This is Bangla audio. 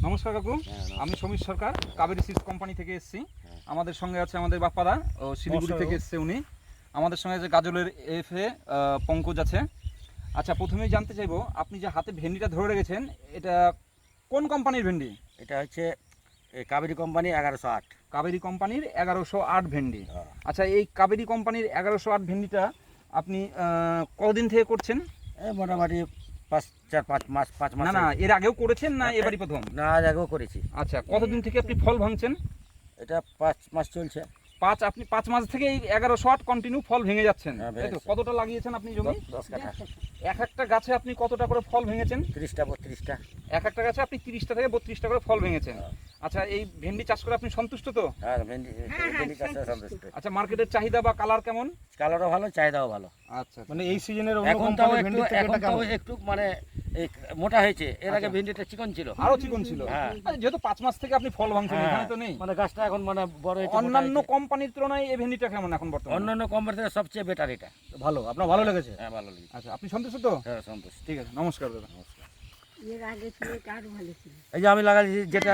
নমস্কার কাকু, আমি সমীর সরকার, কাবেরী সিডস কোম্পানি থেকে এসেছি। আমাদের সঙ্গে আছে আমাদের বাপ্পাদা, ও শিলিগুড়ি থেকে এসছে উনি। আমাদের সঙ্গে যে গাজলের এফএ পঙ্কজ আছে। আচ্ছা, প্রথমেই জানতে চাইবো, আপনি যে হাতে ভেন্ডিটা ধরে রেখেছেন, এটা কোন কোম্পানির ভেন্ডি? এটা হচ্ছে কাবেরী কোম্পানি 1108। কাবেরী কোম্পানির 1108 ভেন্ডি। আচ্ছা, এই কাবেরী কোম্পানির 1108 ভেন্ডিটা আপনি কতদিন থেকে করছেন? মোটামুটি 5 মাস। না, এর আগেও করেছেন না এবারই প্রথম? না, আজ আগেও করেছি। আচ্ছা, কতদিন থেকে আপনি ফল ভাঙছেন? এটা 5 মাস চলছে। আপনি 5 মাস থেকে এই 1108 কন্টিনিউ ফল ভেঙে যাচ্ছেন, হ্যাঁ, তাই তো? কতটা লাগিয়েছেন আপনি জমি? 10 কাঠা। এক একটা গাছে আপনি কতটা করে ফল ভেঙেছেন? 30টা 32টা। এক একটা গাছে আপনি 30টা থেকে 32টা করে ফল ভেঙেছেন। আচ্ছা, এই ভেন্ডি চাষ করে আপনি সন্তুষ্ট তো? হ্যাঁ, ভেন্ডি চাষে সন্তুষ্ট। আচ্ছা, মার্কেটের চাহিদা বা কালার কেমন? কালারও ভালো, চাহিদাও ভালো। আচ্ছা, মানে এই সিজনের এখন তাও একটু মানে এই মোটা হয়েছে। এর আগে ভেন্ডিটা চিকন ছিল, আরো চিকন ছিল। হ্যাঁ। আচ্ছা, যেহেতু 5 মাস থেকে আপনি ফল ভাঙছেন, হ্যাঁ। এখানে তো নেই। মানে গাছটা এখন মানে বড় হয়েছে, মোটা অন্যান্য হয়েছে। কোম্পানির তুলনায় এই ভেন্ডিটা কেমন এখন বর্তমানে? অন্যান্য কোম্পানি থেকে সবচেয়ে বেটার এটা। ভালো, আপনার ভালো লেগেছে? হ্যাঁ, ভালো লেগেছে। আচ্ছা, আপনি সন্তুষ্ট তো? হ্যাঁ, সন্তুষ্ট। ঠিক আছে, নমস্কার দাদা। এর আগে ছিল, এটা আরো ভালো ছিল। এই যে আমি লাগাইছি যেটা